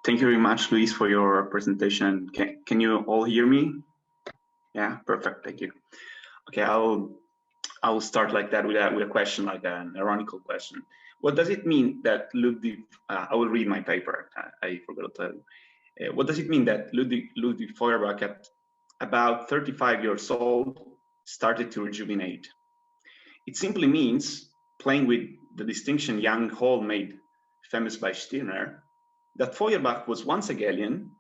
Thank you very much, Luis, for your presentation. Can you all hear me? Yeah, perfect. Thank you. Okay, I'll start like that with a question, like an ironical question. What does it mean that Ludwig? I will read my paper. I forgot to tell you. What does it mean that Ludwig Feuerbach, at about 35 years old, started to rejuvenate? It simply means, playing with the distinction young Hall made famous by Stirner, that Feuerbach was once Hegelian,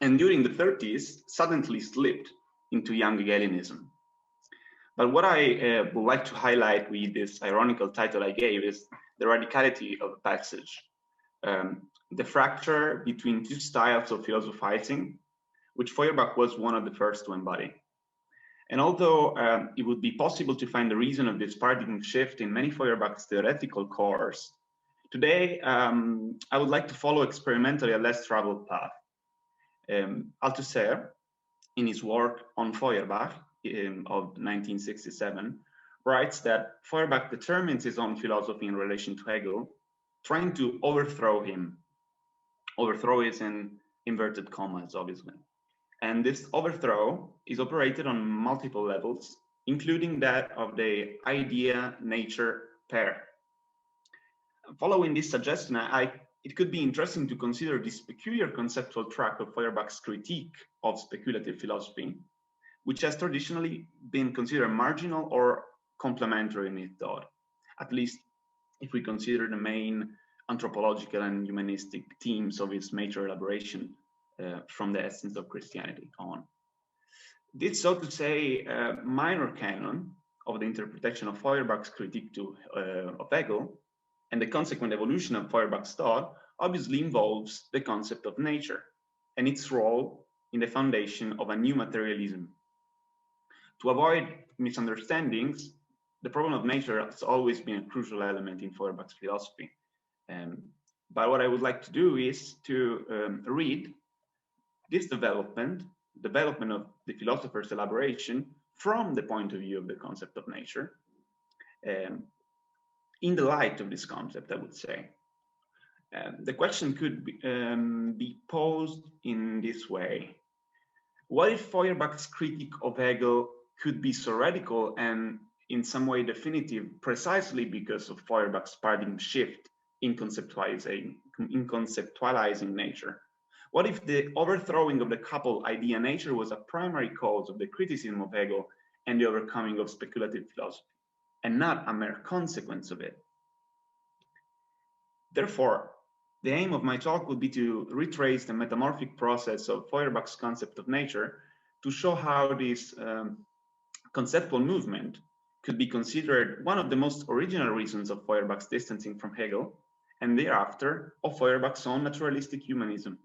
and during the 30s suddenly slipped into young Hegelianism. But what I would like to highlight with this ironical title I gave is the radicality of the passage, the fracture between two styles of philosophizing, which Feuerbach was one of the first to embody. And although it would be possible to find the reason of this paradigm shift in many Feuerbach's theoretical cores, today I would like to follow experimentally a less traveled path. Althusser, in his work on Feuerbach of 1967, writes that Feuerbach determines his own philosophy in relation to Hegel, trying to overthrow him. Overthrow is in inverted commas, obviously. And this overthrow is operated on multiple levels, including that of the idea-nature pair. Following this suggestion, it could be interesting to consider this peculiar conceptual track of Feuerbach's critique of speculative philosophy, which has traditionally been considered marginal or complementary in its thought, at least if we consider the main anthropological and humanistic themes of its major elaboration from the essence of Christianity on. This, so to say, minor canon of the interpretation of Feuerbach's critique of Hegel and the consequent evolution of Feuerbach's thought obviously involves the concept of nature and its role in the foundation of a new materialism. To avoid misunderstandings, the problem of nature has always been a crucial element in Feuerbach's philosophy. But what I would like to do is to read this development of the philosopher's elaboration from the point of view of the concept of nature, in the light of this concept, I would say. The question could be posed in this way. What if Feuerbach's critique of Hegel could be so radical and in some way definitive precisely because of Feuerbach's paradigm shift in conceptualizing nature? What if the overthrowing of the coupled idea nature was a primary cause of the criticism of Hegel and the overcoming of speculative philosophy, and not a mere consequence of it? Therefore, the aim of my talk would be to retrace the metamorphic process of Feuerbach's concept of nature to show how this conceptual movement could be considered one of the most original reasons of Feuerbach's distancing from Hegel, and thereafter of Feuerbach's own naturalistic humanism.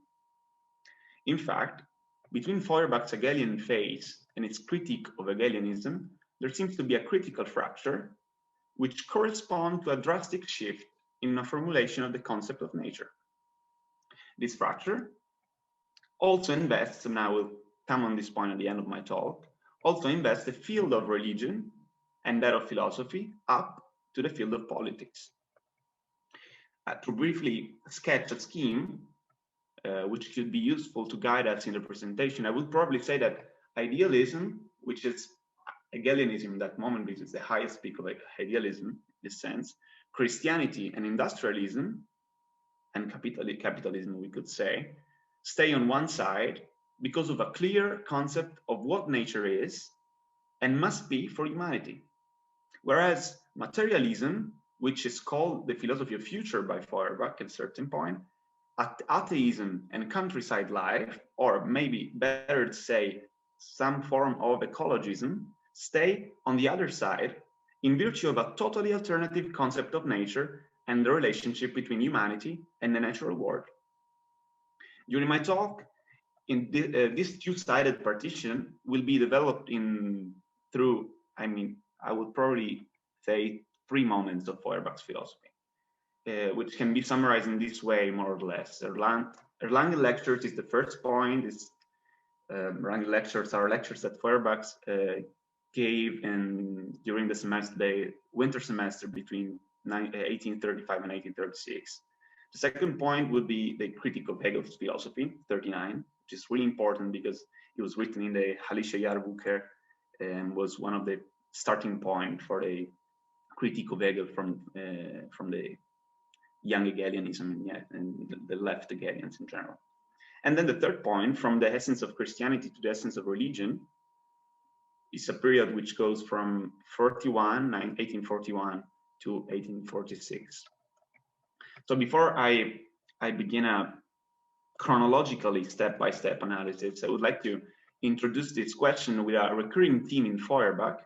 In fact, between Feuerbach's Hegelian phase and its critique of Hegelianism, there seems to be a critical fracture, which corresponds to a drastic shift in a formulation of the concept of nature. This fracture also invests, and I will come on this point at the end of my talk, also invests the field of religion and that of philosophy up to the field of politics. To briefly sketch a scheme which could be useful to guide us in the presentation, I would probably say that idealism, which is Hegelianism in that moment, because it's the highest peak of idealism in this sense, Christianity and industrialism, and capitalism, we could say, stay on one side because of a clear concept of what nature is and must be for humanity. Whereas materialism, which is called the philosophy of future by Feuerbach at a certain point, atheism and countryside life, or maybe better to say some form of ecologism, stay on the other side in virtue of a totally alternative concept of nature and the relationship between humanity and the natural world. During my talk, this two-sided partition will be developed through, I would probably say 3 moments of Feuerbach's philosophy, which can be summarized in this way, more or less. Erlangen lectures is the first point. Erlangen lectures are lectures that Feuerbach gave during the winter semester between 1835 and 1836. The second point would be the critique of Hegel's philosophy, 39, which is really important because it was written in the Halische Jahrbucher and was one of the starting point for the critique of Hegel from the young Hegelianism and the left Hegelians in general. And then the third point, from the essence of Christianity to the essence of religion, is a period which goes from 1841 to 1846. So before I begin a chronologically step-by-step analysis, I would like to introduce this question with a recurring theme in Feuerbach,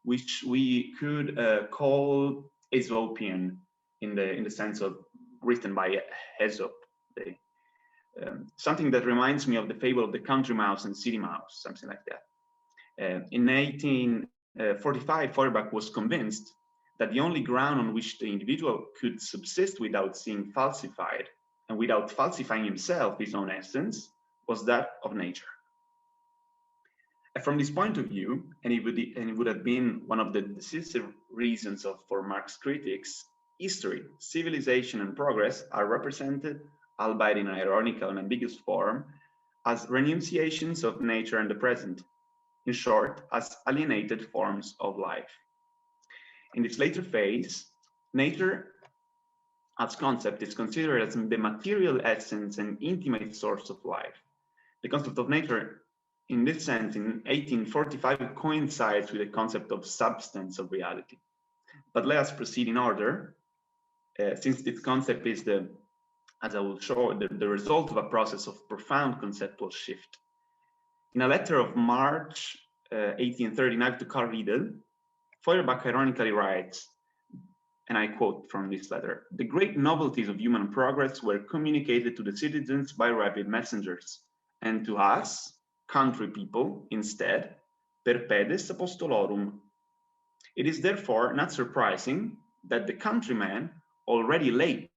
which we could call Aesopian in the sense of written by Aesop, something that reminds me of the fable of the country mouse and city mouse, something like that. In 1845, Feuerbach was convinced that the only ground on which the individual could subsist without being falsified and without falsifying himself, his own essence, was that of nature. And from this point of view, and it would have been one of the decisive reasons for Marx's critics, history, civilization, and progress are represented, albeit in an ironical and ambiguous form, as renunciations of nature and the present, in short, as alienated forms of life. In this later phase, nature as concept is considered as the material essence and intimate source of life. The concept of nature, in this sense, in 1845, coincides with the concept of substance of reality. But let us proceed in order, since this concept is as I will show, the result of a process of profound conceptual shift. In a letter of March 1839 to Karl Riedel, Feuerbach ironically writes, and I quote from this letter, "The great novelties of human progress were communicated to the citizens by rapid messengers, and to us, country people, instead, per pedes apostolorum. It is therefore not surprising that the countryman, already late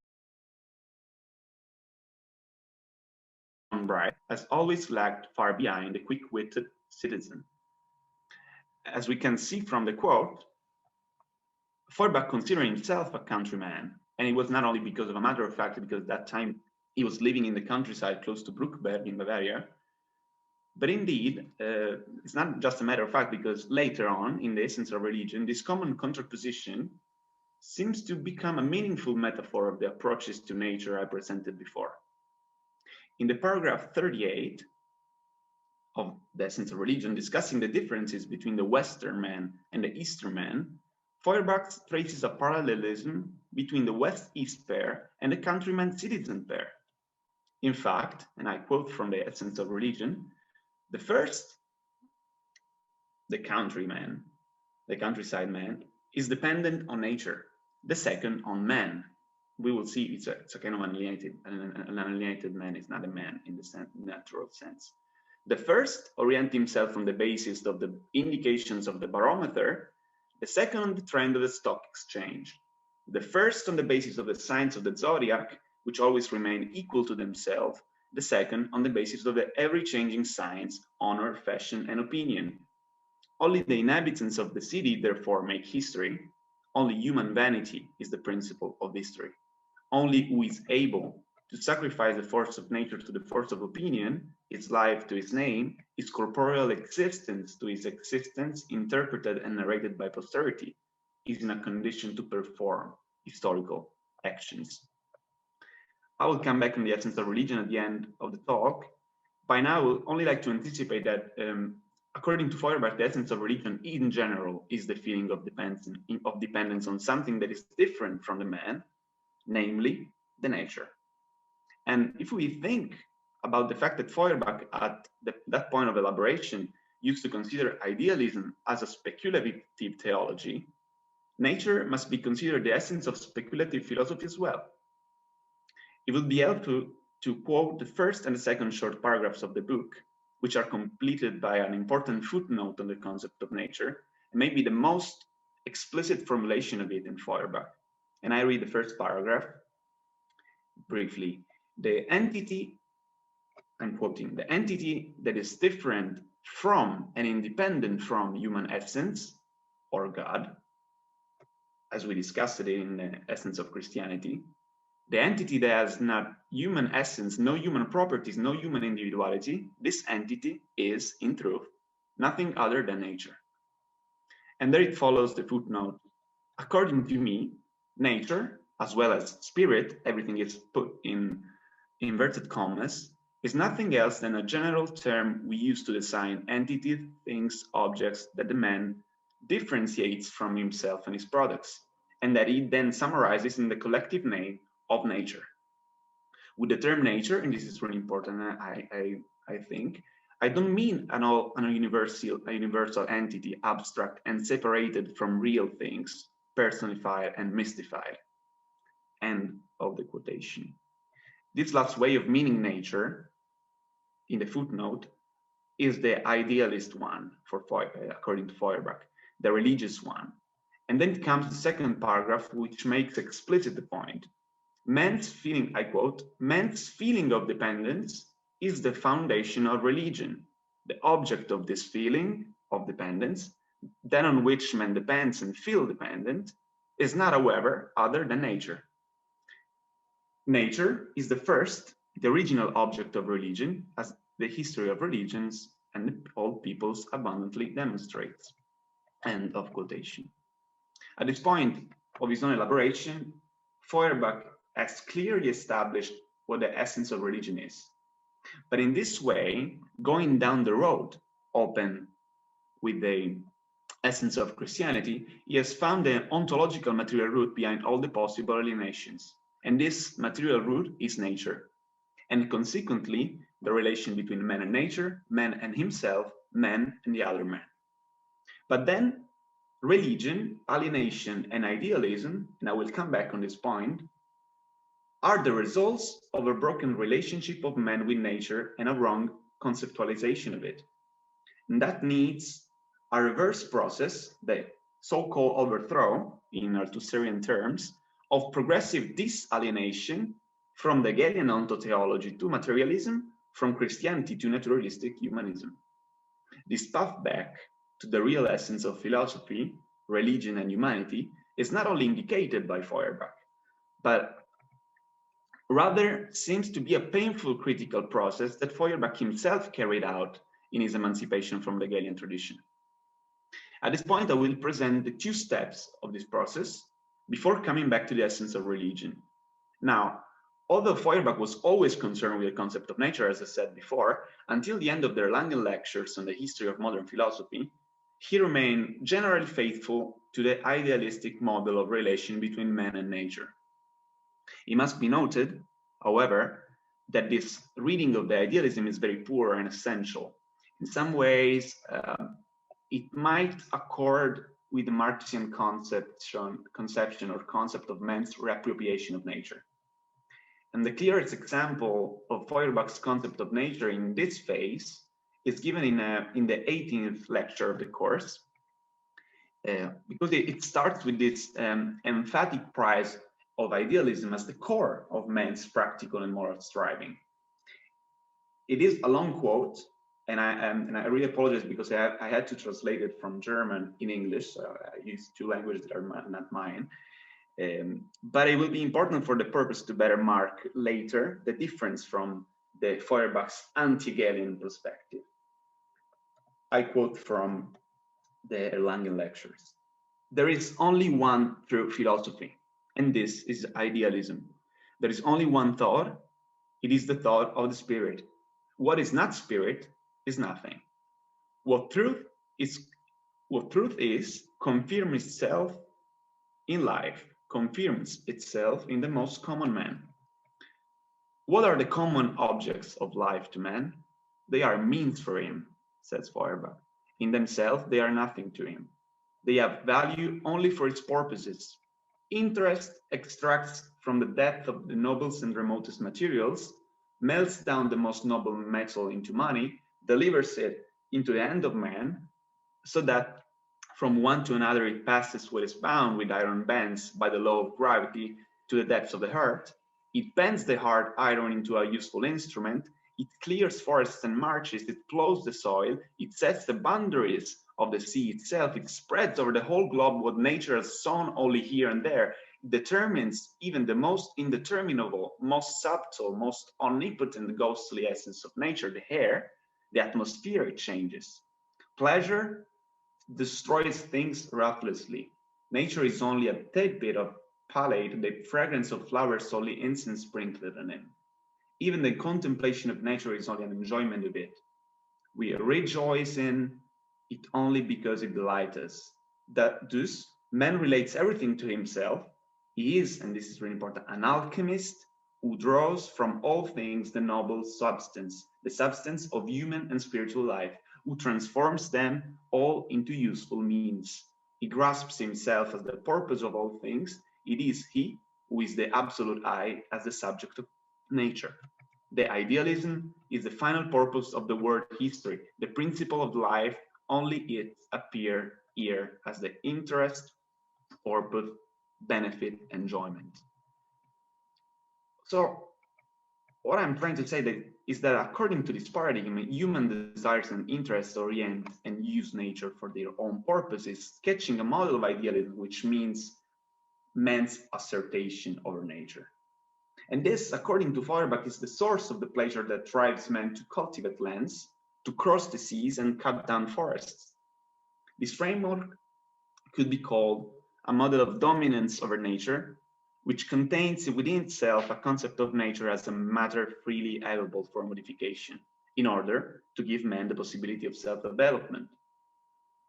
on bright, has always lagged far behind the quick-witted citizen." As we can see from the quote, Feuerbach considered himself a countryman, and it was not only because of a matter of fact, because at that time he was living in the countryside close to Bruckberg in Bavaria, but indeed, it's not just a matter of fact, because later on, in the essence of religion, this common contraposition seems to become a meaningful metaphor of the approaches to nature I presented before. In the paragraph 38 of the essence of religion, discussing the differences between the Western man and the Eastern man, Feuerbach traces a parallelism between the West-East pair and the countryman-citizen pair. In fact, and I quote from the essence of religion, the first, the countryman, the countryside man, is dependent on nature. The second, on man. We will see it's a kind of an alienated man is not a man in the natural sense. The first orient himself on the basis of the indications of the barometer, the second on the trend of the stock exchange. The first on the basis of the signs of the zodiac, which always remain equal to themselves, the second on the basis of the ever-changing signs, honor, fashion, and opinion. Only the inhabitants of the city therefore make history. Only human vanity is the principle of history. Only who is able to sacrifice the force of nature to the force of opinion, its life to its name, its corporeal existence to its existence, interpreted and narrated by posterity, is in a condition to perform historical actions. I will come back on the essence of religion at the end of the talk. By now, I would only like to anticipate that according to Feuerbach, the essence of religion in general is the feeling of dependence on something that is different from the man, namely the nature. And if we think about the fact that Feuerbach at that point of elaboration used to consider idealism as a speculative theology, nature must be considered the essence of speculative philosophy as well. It would be helpful to quote the first and the second short paragraphs of the book, which are completed by an important footnote on the concept of nature, and maybe the most explicit formulation of it in Feuerbach. And I read the first paragraph briefly. The entity, I'm quoting, the entity that is different from and independent from human essence, or God, as we discussed it in the essence of Christianity, The entity that has not human essence, no human properties, no human individuality, this entity is, in truth, nothing other than nature. And there it follows the footnote. According to me, nature, as well as spirit, everything is put in inverted commas, is nothing else than a general term we use to design entities, things, objects that the man differentiates from himself and his products, and that he then summarizes in the collective name of nature. With the term nature, and this is really important, I think, I don't mean a universal entity, abstract and separated from real things, personified and mystified. End of the quotation. This last way of meaning nature, in the footnote, is the idealist one, according to Feuerbach, the religious one. And then comes the second paragraph, which makes explicit the point. Man's feeling, I quote, man's feeling of dependence is the foundation of religion. The object of this feeling of dependence, that on which man depends and feel dependent, is not, however, other than nature. Nature is the original object of religion, as the history of religions and all peoples abundantly demonstrates. End of quotation. At this point of his own elaboration, Feuerbach has clearly established what the essence of religion is. But in this way, going down the road open with the essence of Christianity, he has found the ontological material root behind all the possible alienations. And this material root is nature. And consequently, the relation between man and nature, man and himself, man and the other man. But then, religion, alienation, and idealism, and I will come back on this point, are the results of a broken relationship of man with nature and a wrong conceptualization of it. And that needs a reverse process, the so-called overthrow, in Althusserian terms, of progressive disalienation from the Hegelian ontotheology to materialism, from Christianity to naturalistic humanism. This path back to the real essence of philosophy, religion, and humanity is not only indicated by Feuerbach, but rather seems to be a painful critical process that Feuerbach himself carried out in his emancipation from the Hegelian tradition. At this point, I will present the two steps of this process before coming back to the essence of religion. Now, although Feuerbach was always concerned with the concept of nature, as I said before, until the end of their Langen lectures on the history of modern philosophy, he remained generally faithful to the idealistic model of relation between man and nature. It must be noted, however, that this reading of the idealism is very poor and essential. In some ways, it might accord with the Marxian conception or concept of man's reappropriation of nature. And the clearest example of Feuerbach's concept of nature in this phase is given in the 18th lecture of the course, because it starts with this emphatic prize of idealism as the core of man's practical and moral striving. It is a long quote, and I really apologize because I had to translate it from German in English, so I use two languages that are not mine. But it will be important for the purpose to better mark later the difference from the Feuerbach's anti-Hegelian perspective. I quote from the Erlangen lectures. There is only one true philosophy, and this is idealism. There is only one thought. It is the thought of the spirit. What is not spirit is nothing. What truth is confirms itself in life, confirms itself in the most common man. What are the common objects of life to man? They are means for him, says Feuerbach. In themselves, they are nothing to him. They have value only for its purposes. Interest extracts from the depth of the noblest and remotest materials, melts down the most noble metal into money, delivers it into the hand of man, so that from one to another it passes what is bound with iron bands by the law of gravity to the depths of the earth. It bends the hard iron into a useful instrument. It clears forests and marshes. It plows the soil. It sets the boundaries of the sea itself. It spreads over the whole globe what nature has sown only here and there. determines even the most indeterminable, most subtle, most omnipotent ghostly essence of nature, the air, the atmosphere, it changes. Pleasure destroys things ruthlessly. Nature is only a tidbit of palate, the fragrance of flowers only incense sprinkled on it. Even the contemplation of nature is only an enjoyment of it. We rejoice in it only because it delights us. That thus, man relates everything to himself. He is, and this is really important, an alchemist who draws from all things the noble substance, the substance of human and spiritual life, who transforms them all into useful means. He grasps himself as the purpose of all things. It is he who is the absolute I as the subject of nature. The idealism is the final purpose of the word history, the principle of life, only it appear here as the interest, purpose, benefit, enjoyment. So what I'm trying to say is that according to this paradigm, human desires and interests orient and use nature for their own purposes, sketching a model of idealism, which means man's assertion over nature. And this, according to Feuerbach, is the source of the pleasure that drives men to cultivate lands, to cross the seas and cut down forests. This framework could be called a model of dominance over nature, which contains within itself a concept of nature as a matter freely available for modification, in order to give man the possibility of self-development.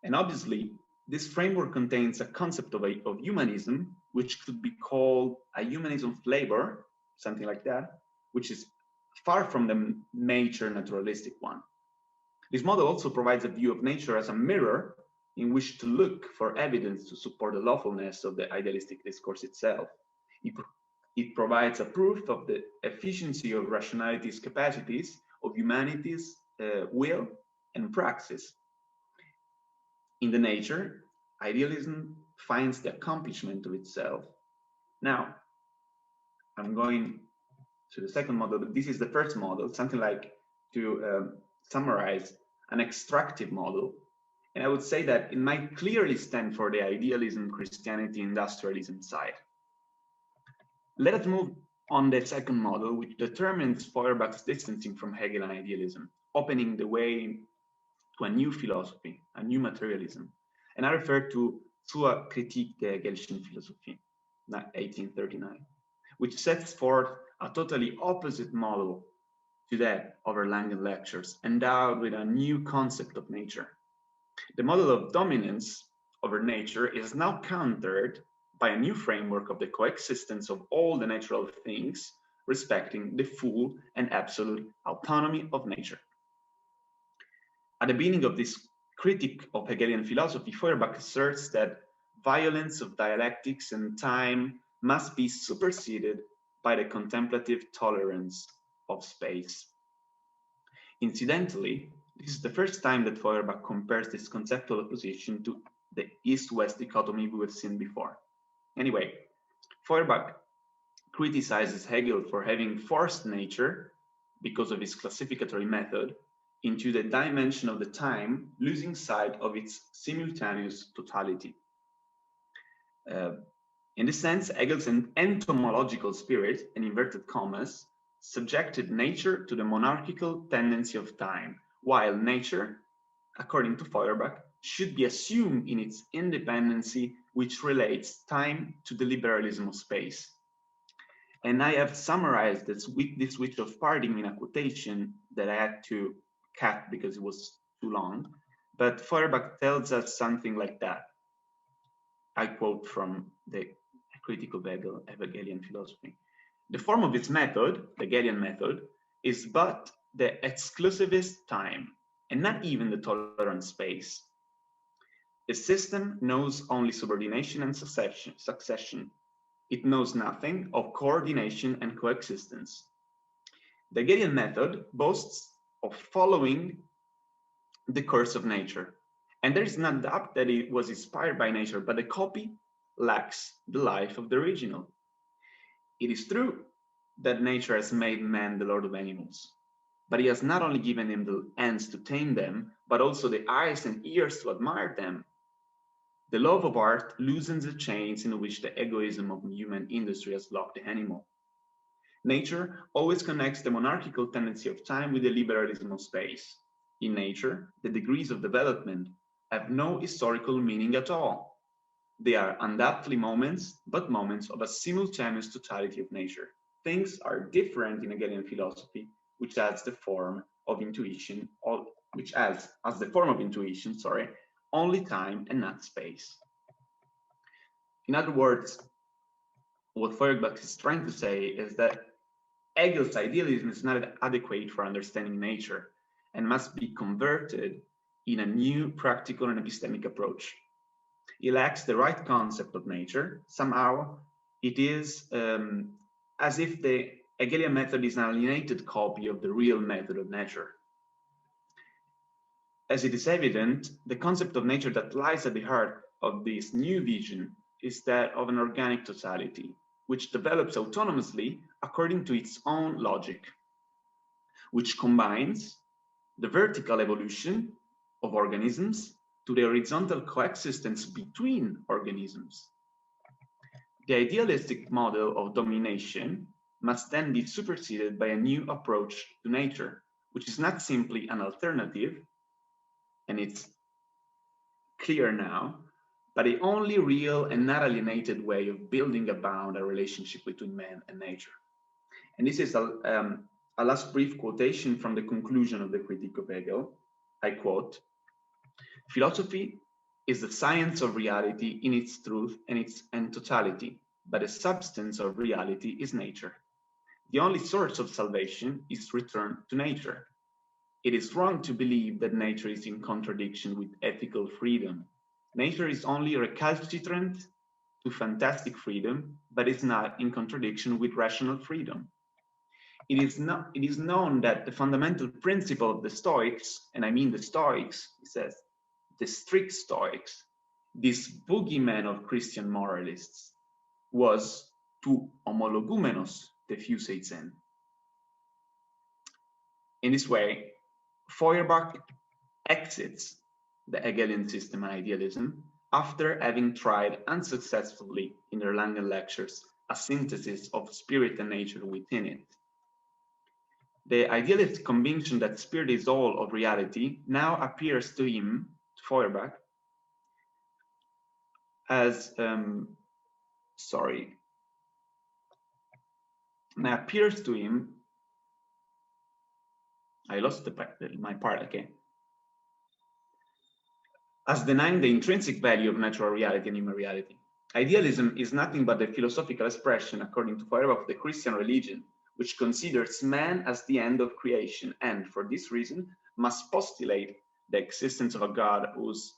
And obviously, this framework contains a concept of humanism, which could be called a humanism of labor, something like that, which is far from the nature naturalistic one. This model also provides a view of nature as a mirror in which to look for evidence to support the lawfulness of the idealistic discourse itself. It provides a proof of the efficiency of rationality's capacities, of humanity's will and praxis. In the nature, idealism finds the accomplishment of itself. Now, I'm going to the second model, but this is the first model, something like, to summarize, an extractive model. And I would say that it might clearly stand for the idealism, Christianity, industrialism side. Let us move on the second model, which determines Feuerbach's distancing from Hegelian idealism, opening the way to a new philosophy, a new materialism. And I refer to Zur Kritik der Hegelischen Philosophie, 1839, which sets forth a totally opposite model to that of Erlangen lectures, endowed with a new concept of nature. The model of dominance over nature is now countered by a new framework of the coexistence of all the natural things, respecting the full and absolute autonomy of nature. At the beginning of this critique of Hegelian philosophy, Feuerbach asserts that violence of dialectics and time must be superseded by the contemplative tolerance of space. Incidentally, this is the first time that Feuerbach compares this conceptual opposition to the East-West dichotomy we have seen before. Anyway, Feuerbach criticizes Hegel for having forced nature, because of his classificatory method, into the dimension of the time, losing sight of its simultaneous totality. In this sense, Hegel's entomological spirit, in inverted commas, subjected nature to the monarchical tendency of time, while nature, according to Feuerbach, should be assumed in its independency, which relates time to the liberalism of space. And I have summarized this switch of paradigm in a quotation that I had to cut because it was too long, but Feuerbach tells us something like that. I quote from the Critique of Hegelian Philosophy. The form of its method, the Hegelian method, is but the exclusivist time, and not even the tolerant space. The system knows only subordination and succession. It knows nothing of coordination and coexistence. The Hegelian method boasts of following the course of nature, and there is no doubt that it was inspired by nature, but the copy lacks the life of the original. It is true that nature has made man the lord of animals, but he has not only given him the hands to tame them, but also the eyes and ears to admire them. The love of art loosens the chains in which the egoism of human industry has locked the animal. Nature always connects the monarchical tendency of time with the liberalism of space. In nature, the degrees of development have no historical meaning at all. They are undoubtedly moments, but moments of a simultaneous totality of nature. Things are different in Hegelian philosophy, which has the form of intuition, or which has as the form of intuition, only time and not space. In other words, what Feuerbach is trying to say is that Hegel's idealism is not adequate for understanding nature and must be converted in a new practical and epistemic approach. He lacks the right concept of nature. Somehow, it is as if the Hegelian method is an alienated copy of the real method of nature. As it is evident, the concept of nature that lies at the heart of this new vision is that of an organic totality, which develops autonomously according to its own logic, which combines the vertical evolution of organisms to the horizontal coexistence between organisms. The idealistic model of domination must then be superseded by a new approach to nature, which is not simply an alternative, and it's clear now, but the only real and not alienated way of building a relationship between man and nature. And this is a last brief quotation from the conclusion of the Critique of Hegel. I quote, "Philosophy is the science of reality in its truth and totality, but the substance of reality is nature. The only source of salvation is return to nature. It is wrong to believe that nature is in contradiction with ethical freedom. Nature is only recalcitrant to fantastic freedom, but is not in contradiction with rational freedom. It is known that the fundamental principle of the Stoics, and I mean the Stoics," he says, "the strict Stoics, this boogeyman of Christian moralists, was to homologumenos diffuseitsen." In this way, Feuerbach exits the Hegelian system and idealism after having tried unsuccessfully in the Erlangen lectures a synthesis of spirit and nature within it. The idealist conviction that spirit is all of reality now appears to him, Feuerbach, as now appears to him. I lost my part, okay. As denying the intrinsic value of natural reality and human reality. Idealism is nothing but the philosophical expression, according to Feuerbach, of the Christian religion, which considers man as the end of creation and, for this reason, must postulate the existence of a God who's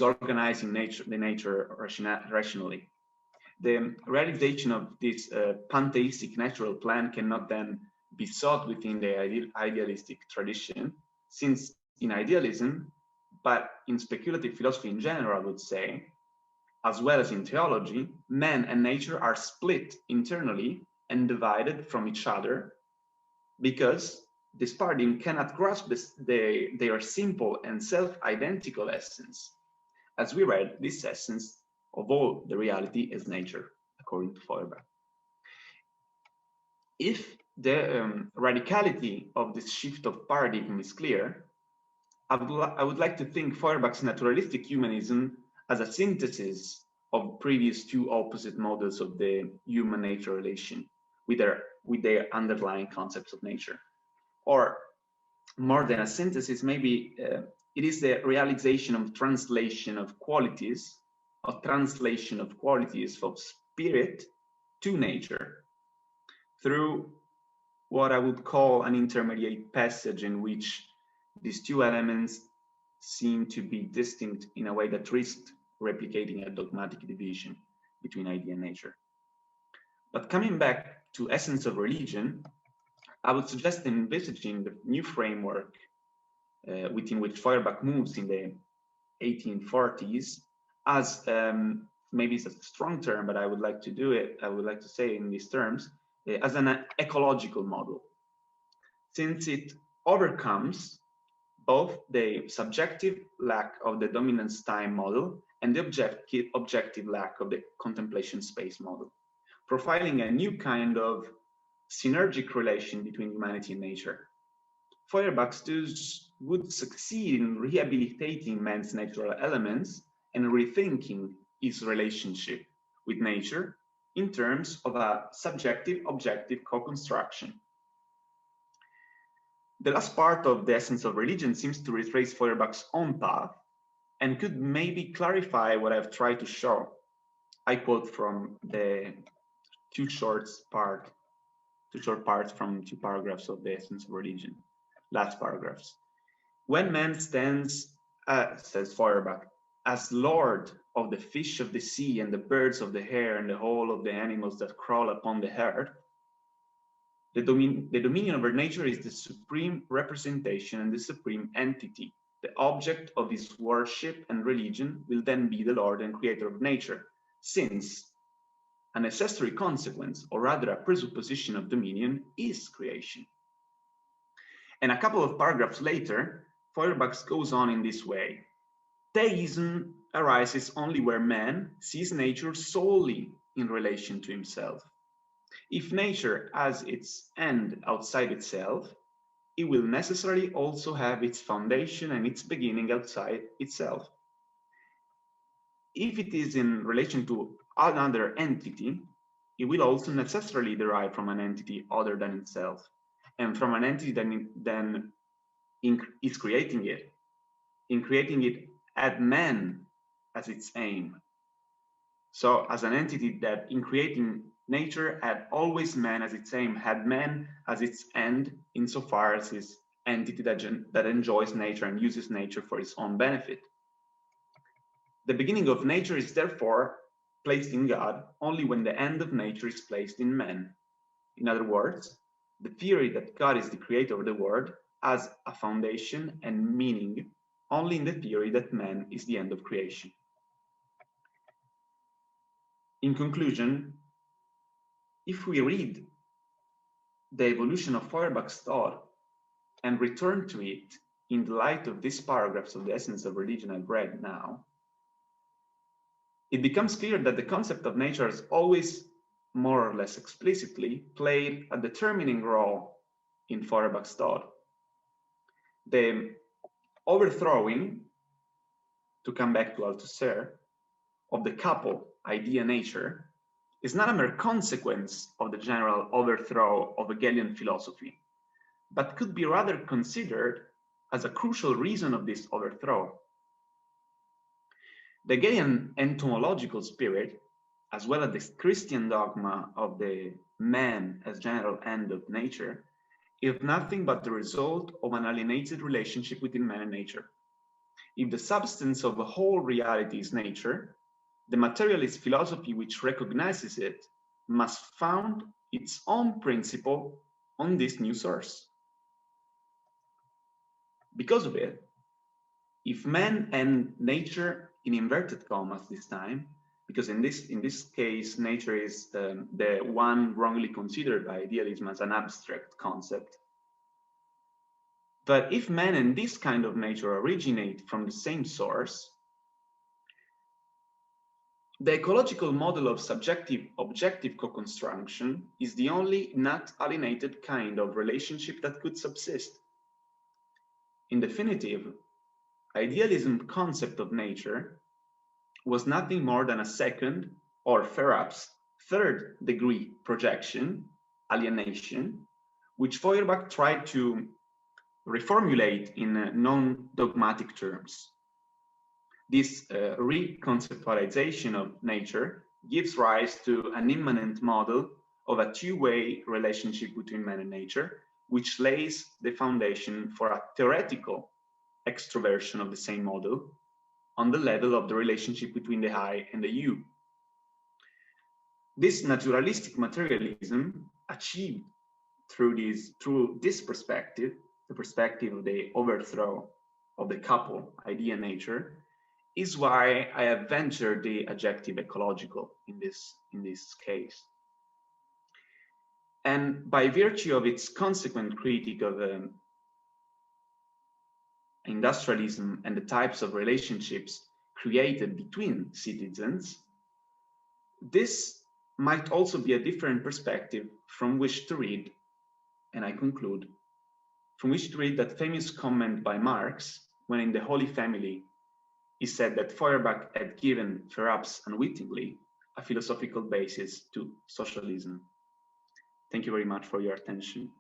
organizing the nature rationally. The realization of this pantheistic natural plan cannot then be sought within the idealistic tradition, since in idealism, but in speculative philosophy in general, I would say, as well as in theology, man and nature are split internally and divided from each other because this paradigm cannot grasp their simple and self-identical essence. As we read, this essence of all the reality is nature, according to Feuerbach. If the radicality of this shift of paradigm is clear, I would like to think Feuerbach's naturalistic humanism as a synthesis of previous two opposite models of the human-nature relation with their underlying concepts of nature. Or more than a synthesis, maybe it is the realization of translation of qualities of spirit to nature through what I would call an intermediate passage in which these two elements seem to be distinct in a way that risked replicating a dogmatic division between idea and nature. But coming back to essence of religion, I would suggest envisaging the new framework within which Feuerbach moves in the 1840s as, maybe it's a strong term, but I would like to say in these terms, as an ecological model, since it overcomes both the subjective lack of the dominance time model and the objective lack of the contemplation space model, profiling a new kind of synergic relation between humanity and nature. Feuerbach thus would succeed in rehabilitating man's natural elements and rethinking his relationship with nature in terms of a subjective-objective co-construction. The last part of The Essence of Religion seems to retrace Feuerbach's own path and could maybe clarify what I've tried to show. I quote from the two short parts from 2 paragraphs of The Essence of Religion, last paragraphs. When man stands, says Feuerbach, as lord of the fish of the sea and the birds of the air and the whole of the animals that crawl upon the earth, the dominion over nature is the supreme representation and the supreme entity. The object of his worship and religion will then be the Lord and creator of nature, since a necessary consequence, or rather a presupposition of dominion, is creation. And a couple of paragraphs later, Feuerbach goes on in this way. Theism arises only where man sees nature solely in relation to himself. If nature has its end outside itself, it will necessarily also have its foundation and its beginning outside itself. If it is in relation to another entity, it will also necessarily derive from an entity other than itself, and from an entity that is creating it. In creating it, had man as its aim. So as an entity that in creating nature had always man as its aim, had man as its end, insofar as his entity that enjoys nature and uses nature for its own benefit. The beginning of nature is therefore placed in God only when the end of nature is placed in man. In other words, the theory that God is the creator of the world has a foundation and meaning only in the theory that man is the end of creation. In conclusion, if we read the evolution of Feuerbach's thought and return to it in the light of these paragraphs of The Essence of Religion I've read now, it becomes clear that the concept of nature has always, more or less explicitly, played a determining role in Feuerbach's thought. The overthrowing, to come back to Althusser, of the couple idea nature is not a mere consequence of the general overthrow of Hegelian philosophy, but could be rather considered as a crucial reason of this overthrow. The Hegelian entomological spirit, as well as the Christian dogma of the man as general end of nature, is nothing but the result of an alienated relationship between man and nature. If the substance of the whole reality is nature, the materialist philosophy which recognizes it must found its own principle on this new source. Because of it, if man and nature, in inverted commas this time, because in this case, nature is the one wrongly considered by idealism as an abstract concept. But if man and this kind of nature originate from the same source, the ecological model of subjective-objective co-construction is the only not alienated kind of relationship that could subsist. In definitive, idealism's concept of nature was nothing more than a second, or perhaps third-degree projection, alienation, which Feuerbach tried to reformulate in non-dogmatic terms. This reconceptualization of nature gives rise to an immanent model of a two-way relationship between man and nature, which lays the foundation for a theoretical extroversion of the same model on the level of the relationship between the I and the you. This naturalistic materialism achieved through this perspective, the perspective of the overthrow of the couple idea nature, is why I have ventured the adjective ecological in this case. And by virtue of its consequent critique of industrialism and the types of relationships created between citizens, this might also be a different perspective from which to read, and I conclude, from which to read that famous comment by Marx when in the Holy Family he said that Feuerbach had given, perhaps unwittingly, a philosophical basis to socialism. Thank you very much for your attention.